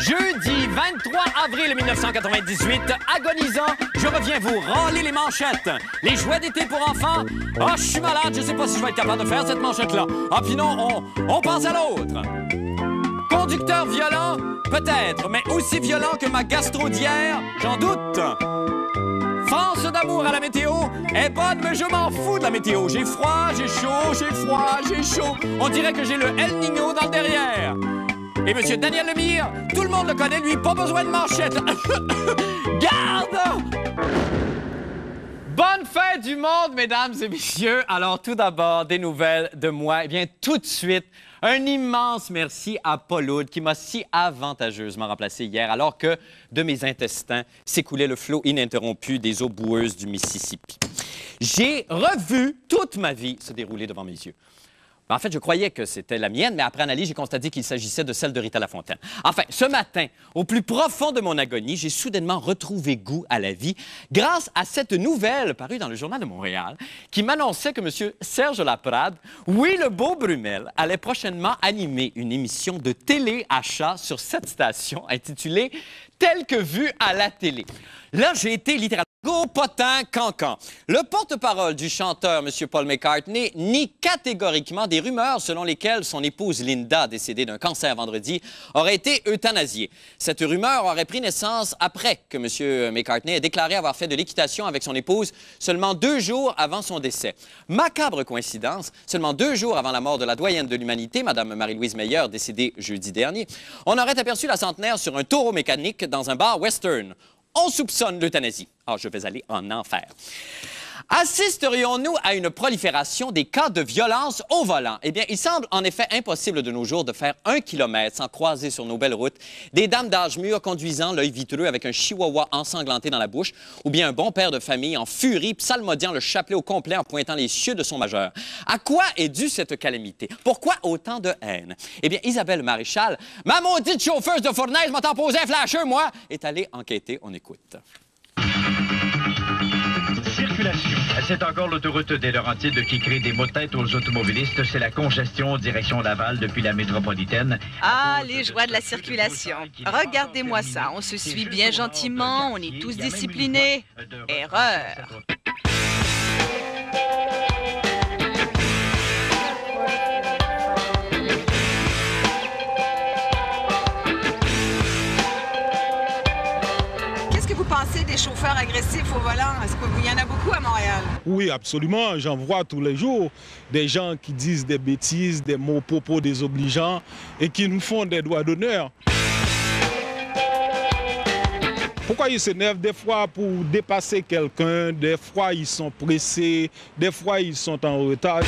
Jeudi 23 avril 1998, agonisant, je reviens vous râler les manchettes. Les jouets d'été pour enfants. Ah, je suis malade, je sais pas si je vais être capable de faire cette manchette-là. Ah, puis non, on passe à l'autre. Conducteur violent, peut-être, mais aussi violent que ma gastro d'hier, j'en doute. Force d'amour à la météo est bonne, mais je m'en fous de la météo. J'ai froid, j'ai chaud, j'ai froid, j'ai chaud. On dirait que j'ai le El Niño dans le derrière. Et M. Daniel Lemire, tout le monde le connaît, lui, pas besoin de manchette. Garde! Bonne fête du monde, mesdames et messieurs. Alors, tout d'abord, des nouvelles de moi. Eh bien, tout de suite, un immense merci à Paul Oud qui m'a si avantageusement remplacé hier, alors que de mes intestins s'écoulait le flot ininterrompu des eaux boueuses du Mississippi. J'ai revu toute ma vie se dérouler devant mes yeux. En fait, je croyais que c'était la mienne, mais après analyse, j'ai constaté qu'il s'agissait de celle de Rita Lafontaine. Enfin, ce matin, au plus profond de mon agonie, j'ai soudainement retrouvé goût à la vie grâce à cette nouvelle parue dans le Journal de Montréal qui m'annonçait que M. Serge Laprade, oui, le beau Brumel, allait prochainement animer une émission de téléachat sur cette station intitulée « Tel que vu à la télé ». Là, j'ai été littéralement potin cancan. Le porte-parole du chanteur, M. Paul McCartney, nie catégoriquement des rumeurs selon lesquelles son épouse Linda, décédée d'un cancer vendredi, aurait été euthanasiée. Cette rumeur aurait pris naissance après que M. McCartney ait déclaré avoir fait de l'équitation avec son épouse seulement 2 jours avant son décès. Macabre coïncidence, seulement 2 jours avant la mort de la doyenne de l'humanité, Mme Marie-Louise Meyer, décédée jeudi dernier, on aurait aperçu la centenaire sur un taureau mécanique dans un bar western. On soupçonne l'euthanasie. Ah, je vais aller en enfer. Assisterions-nous à une prolifération des cas de violence au volant? Eh bien, il semble en effet impossible de nos jours de faire 1 kilomètre sans croiser sur nos belles routes des dames d'âge mûr conduisant l'œil vitreux avec un chihuahua ensanglanté dans la bouche ou bien un bon père de famille en furie psalmodiant le chapelet au complet en pointant les cieux de son majeur. À quoi est due cette calamité? Pourquoi autant de haine? Eh bien, Isabelle Maréchal, ma maudite chauffeuse de fournaise m'a posé un flasheux, moi, est allée enquêter. On écoute. Circulation. C'est encore l'autoroute des Laurentides qui crée des maux de tête aux automobilistes. C'est la congestion direction Laval depuis la métropolitaine. Ah, les joies de la circulation. Regardez-moi ça. On se suit bien gentiment, on est tous disciplinés. Erreur. Pensez des chauffeurs agressifs au volant? Est-ce qu'il y en a beaucoup à Montréal? Oui, absolument. J'en vois tous les jours. Des gens qui disent des bêtises, des mots propos désobligeants et qui nous font des doigts d'honneur. Pourquoi ils s'énervent? Des fois pour dépasser quelqu'un, des fois ils sont pressés, des fois ils sont en retard.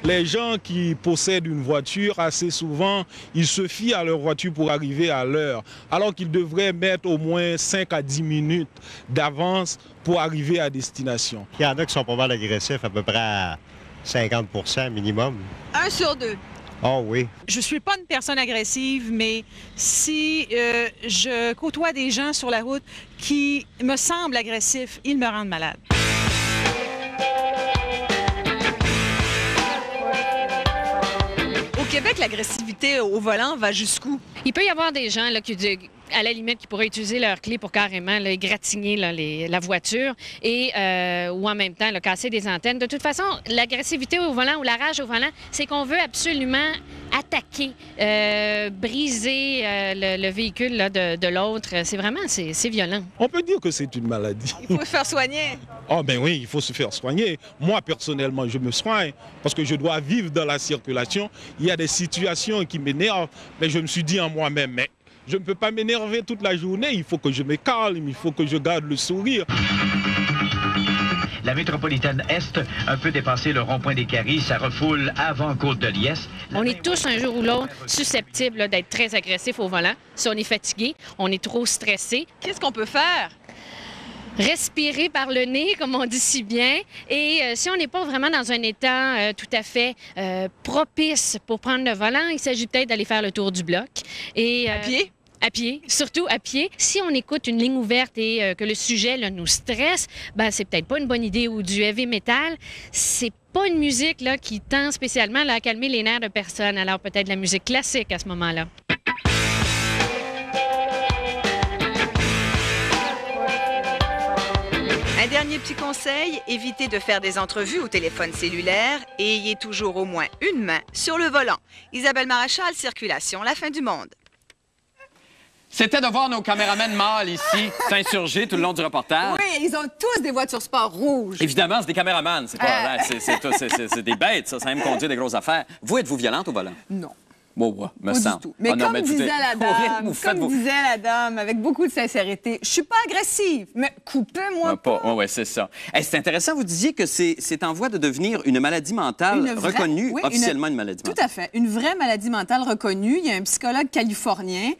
Les gens qui possèdent une voiture, assez souvent, ils se fient à leur voiture pour arriver à l'heure, alors qu'ils devraient mettre au moins 5 à 10 minutes d'avance pour arriver à destination. Il y en a qui sont pas mal agressifs, à peu près à 50% minimum. 1 sur 2. Oh oui. Je suis pas une personne agressive, mais si je côtoie des gens sur la route qui me semblent agressifs, ils me rendent malade. Au Québec, l'agressivité au volant va jusqu'où? Il peut y avoir des gens là, qui, à la limite, qui pourraient utiliser leur clé pour carrément là, égratigner là, la voiture et, ou en même temps là, casser des antennes. De toute façon, l'agressivité au volant ou la rage au volant, c'est qu'on veut absolument attaquer, briser le véhicule là, de l'autre. C'est vraiment, c'est violent. On peut dire que c'est une maladie. Il faut se faire soigner. Oh ben oui, il faut se faire soigner. Moi, personnellement, je me soigne parce que je dois vivre dans la circulation. Il y a des situations qui m'énervent, mais je me suis dit en moi-même, mais je ne peux pas m'énerver toute la journée. Il faut que je me calme, il faut que je garde le sourire. La métropolitaine Est, un peu dépassé le rond-point des Caries, ça refoule avant Côte-de-Liesse. On est tous, un jour ou l'autre, susceptibles d'être très agressifs au volant. Si on est fatigué, on est trop stressé. Qu'est-ce qu'on peut faire? Respirer par le nez, comme on dit si bien. Et si on n'est pas vraiment dans un état tout à fait propice pour prendre le volant, il s'agit peut-être d'aller faire le tour du bloc. Et, à pied? À pied, surtout à pied. Si on écoute une ligne ouverte et que le sujet là, nous stresse, ben c'est peut-être pas une bonne idée. Ou du heavy metal, c'est pas une musique là, qui tend spécialement là, à calmer les nerfs de personne. Alors peut-être la musique classique à ce moment-là. Un dernier petit conseil, évitez de faire des entrevues au téléphone cellulaire et ayez toujours au moins une main sur le volant. Isabelle Maréchal, Circulation, la fin du monde. C'était de voir nos caméramans mâles ici s'insurger tout le long du reportage. Oui, ils ont tous des voitures sport rouges. Évidemment, c'est des caméramans. C'est pas, c'est des bêtes, ça aime conduire des grosses affaires. Vous, êtes-vous violente au volant? Non. Bon, ouais, me Pas semble. du tout. Mais non, comme disait la dame, avec beaucoup de sincérité, je suis pas agressive, mais coupez-moi pas. Oui, c'est ça. Hey, c'est intéressant, vous disiez que c'est en voie de devenir une maladie mentale reconnue, oui, officiellement une maladie mentale. Tout à fait. Une vraie maladie mentale reconnue. Il y a un psychologue californien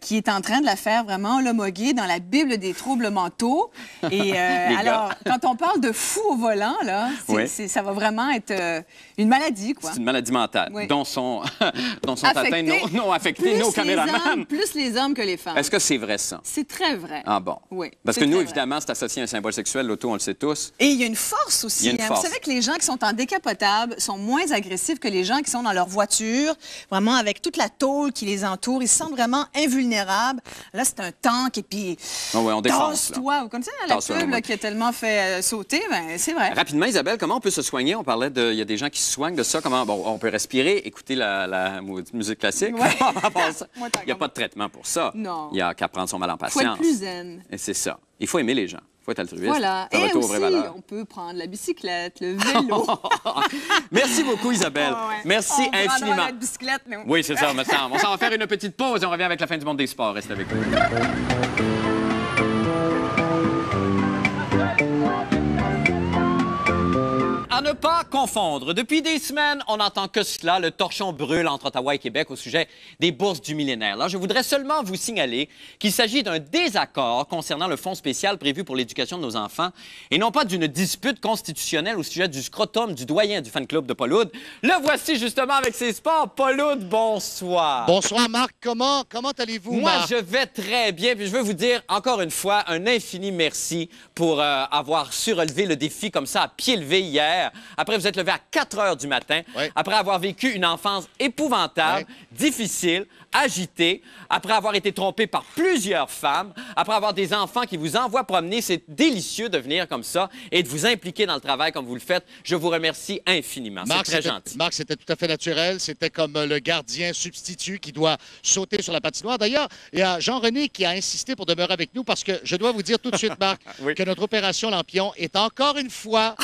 qui est en train de la faire vraiment homologuer dans la Bible des troubles mentaux. Et alors, quand on parle de fou au volant, là, ça va vraiment être une maladie, quoi. C'est une maladie mentale, dont sont atteints non affectés nos caméramans. Plus les hommes que les femmes. Est-ce que c'est vrai, ça? C'est très vrai. Ah bon? Oui. Parce que nous, évidemment, c'est associé à un symbole sexuel. L'auto, on le sait tous. Et il y a une force aussi. Il y a une force. Vous savez que les gens qui sont en décapotable sont moins agressifs que les gens qui sont dans leur voiture, vraiment avec toute la tôle qui les entoure. Ils se sentent vraiment invulnérables. Là, c'est un tank et puis... on défonce. Tasse-toi. Vous connaissez la pub qui a tellement fait sauter? Bien, c'est vrai. Rapidement, Isabelle, comment on peut se soigner? On parlait de... Il y a des gens qui se soignent de ça. Comment... Bon, on peut respirer, écouter la musique classique. Ouais. Il n'y a pas de traitement pour ça. Non. Il n'y a qu'à prendre son mal en patience. Il faut être plus zen. Et c'est ça. Il faut aimer les gens. Il faut être altruiste. Voilà. Et aussi, on peut prendre la bicyclette, le vélo. Merci beaucoup, Isabelle. Merci infiniment. La bicyclette, mais... Oui, c'est ça, me semble. On s'en va faire une petite pause et on revient avec la fin du monde des sports. Restez avec nous. À ne pas confondre. Depuis des semaines, on n'entend que cela. Le torchon brûle entre Ottawa et Québec au sujet des bourses du millénaire. Là, je voudrais seulement vous signaler qu'il s'agit d'un désaccord concernant le fonds spécial prévu pour l'éducation de nos enfants et non pas d'une dispute constitutionnelle au sujet du scrotum du doyen du fan club de Paul Oud. Le voici justement avec ses sports. Paul Oud, bonsoir. Bonsoir, Marc. Comment allez-vous, Moi, Marc? je vais très bien. Puis je veux vous dire encore une fois un infini merci pour avoir su relever le défi comme ça à pied levé hier. Après, vous êtes levé à 4 heures du matin. Oui. Après avoir vécu une enfance épouvantable, difficile, agitée. Après avoir été trompé par plusieurs femmes. Après avoir des enfants qui vous envoient promener. C'est délicieux de venir comme ça et de vous impliquer dans le travail comme vous le faites. Je vous remercie infiniment. C'est très gentil. Marc, c'était tout à fait naturel. C'était comme le gardien substitut qui doit sauter sur la patinoire. D'ailleurs, il y a Jean-René qui a insisté pour demeurer avec nous parce que je dois vous dire tout de suite, Marc, que notre opération Lampion est encore une fois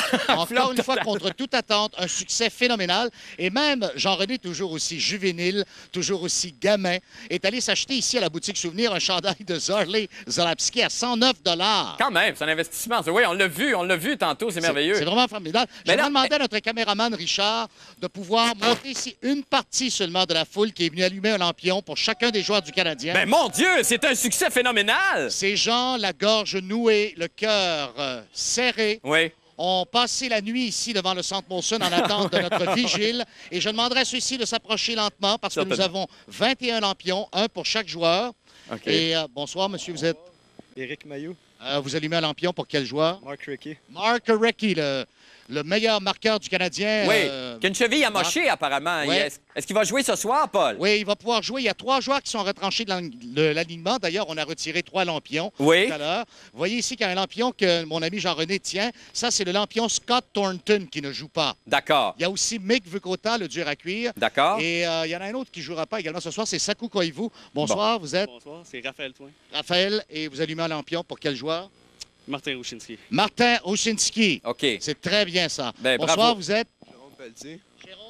contre toute attente, un succès phénoménal. Et même Jean-René, toujours aussi juvénile, toujours aussi gamin, est allé s'acheter ici à la boutique Souvenir un chandail de Zarley Zalapski à 109 $. Quand même, c'est un investissement. Oui, on l'a vu tantôt, c'est merveilleux. C'est vraiment formidable. Je vais demander à notre caméraman Richard de pouvoir monter ici une partie seulement de la foule qui est venue allumer un lampion pour chacun des joueurs du Canadien. Mais mon Dieu, c'est un succès phénoménal! Ces gens, la gorge nouée, le cœur serré. Oui. ont passé la nuit ici devant le Centre Molson en attente de notre vigile. Et je demanderai à ceux-ci de s'approcher lentement parce que nous avons 21 lampions, un pour chaque joueur. Okay. Et bonsoir, monsieur, vous êtes? Éric Mailloux. Vous allumez un lampion pour quel joueur? Mark Recchi. Mark Recchi, le meilleur marqueur du Canadien. Oui, qui a une cheville amochée, apparemment. Oui. Est-ce qu'il va jouer ce soir, Paul? Oui, il va pouvoir jouer. Il y a 3 joueurs qui sont retranchés de l'alignement. D'ailleurs, on a retiré 3 lampions tout à l'heure. Vous voyez ici qu'il y a un lampion que mon ami Jean-René tient. Ça, c'est le lampion Scott Thornton qui ne joue pas. D'accord. Il y a aussi Mick Vukota, le dur à cuire. D'accord. Et il y en a un autre qui ne jouera pas également ce soir, c'est Sakou Koivu. Bonsoir, vous êtes? Bonsoir, c'est Raphaël Toin. Raphaël, et vous allumez un lampion pour quel joueur? Martin Rouchinski. Martin Rouchinski. OK. C'est très bien, ça. Ben, bonsoir, bravo. Vous êtes? Jérôme Pelletier. Jérôme?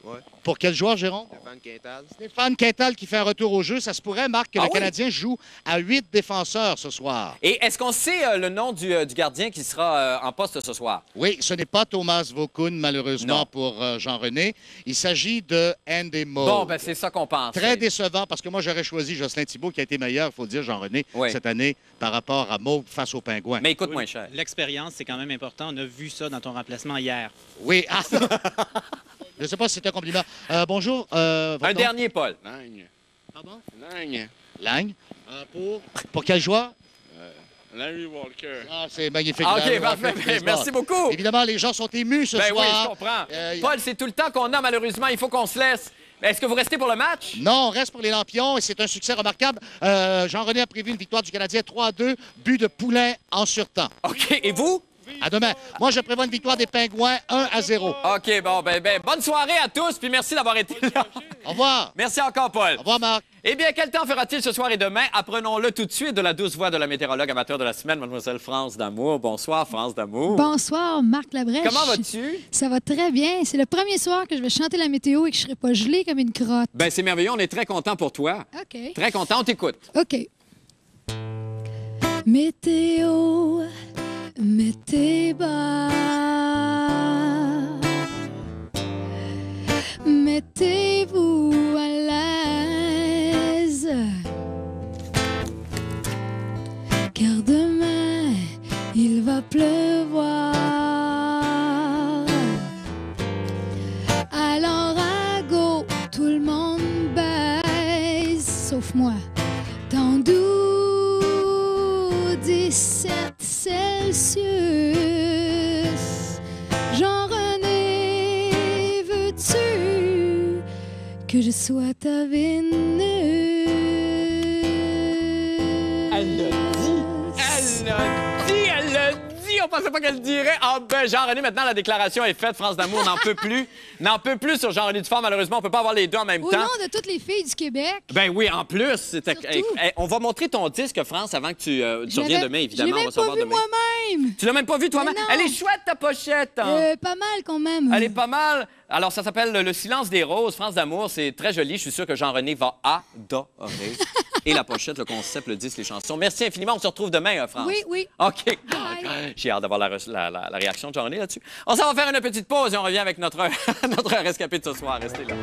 Oui. Pour quel joueur, Jérôme? Stéphane Quintal. Stéphane Quintal qui fait un retour au jeu. Ça se pourrait, Marc, que le Canadien joue à 8 défenseurs ce soir. Et est-ce qu'on sait le nom du gardien qui sera en poste ce soir? Oui, ce n'est pas Thomas Vaucoun, malheureusement, pour Jean-René. Il s'agit de Andy Moe. Bon, ben c'est ça qu'on pense. Très décevant, parce que moi, j'aurais choisi Jocelyn Thibault, qui a été meilleur, il faut le dire, Jean-René, cette année, par rapport à Moe face aux Pingouins. Mais il coûte moins cher. L'expérience, c'est quand même important. On a vu ça dans ton remplacement hier. Oui. Je ne sais pas si c'est un compliment. Bonjour. Un dernier, Paul. Nagne. Pardon? Nagne. Lang. Pour quel joueur? Larry Walker. Ah, c'est magnifique. OK, Larry parfait. Walker, baseball. Merci beaucoup. Évidemment, les gens sont émus ce Ben soir. oui, je comprends. Paul, c'est tout le temps qu'on a, malheureusement. Il faut qu'on se laisse. Est-ce que vous restez pour le match? Non, on reste pour les Lampions et c'est un succès remarquable. Jean-René a prévu une victoire du Canadien 3-2, but de Poulain en surtemps. OK, et vous? À demain. Moi, je prévois une victoire des Pingouins 1-0. OK, bon, ben, bonne soirée à tous, puis merci d'avoir été là. Au revoir. Merci encore, Paul. Au revoir, Marc. Eh bien, quel temps fera-t-il ce soir et demain? Apprenons-le tout de suite de la douce voix de la météorologue amateur de la semaine, mademoiselle France D'Amour. Bonsoir, France D'Amour. Bonsoir, Marc Labrèche. Comment vas-tu? Ça va très bien. C'est le premier soir que je vais chanter la météo et que je ne serai pas gelée comme une crotte. Ben, c'est merveilleux. On est très contents pour toi. OK. Très content. On t'écoute. OK. Météo, mettez bas. Mettez-vous à l'aise. Car demain, il va pleuvoir. Alors à go, tout le monde baisse, sauf moi. Dans 17 Celsius. Jean-René, veux-tu que je sois ta Vénus? Elle l'a dit! Elle l'a dit! Elle l'a dit! On pensait pas qu'elle le dirait. Ah ben, Jean-René, maintenant, la déclaration est faite. France D'Amour n'en peut plus. N'en peut plus sur Jean-René Dufort. Malheureusement, on peut pas avoir les deux en même Au temps. nom de toutes les filles du Québec. Ben oui, en plus. Surtout. On va montrer ton disque, France, avant que tu reviennes demain, évidemment. Je l'ai On va même savoir pas vu demain. moi-même. Tu l'as même pas vu toi-même? Mais non. Elle est chouette, ta pochette! Hein? Pas mal quand même. Elle est pas mal. Alors, ça s'appelle Le silence des roses, France D'Amour. C'est très joli. Je suis sûr que Jean-René va adorer. Et la pochette, le concept, le disque, les chansons. Merci infiniment. On se retrouve demain, France. Oui, oui. OK. J'ai hâte d'avoir la réaction de Jean-René là-dessus. On s'en va faire une petite pause et on revient avec notre rescapé de ce soir. Restez là.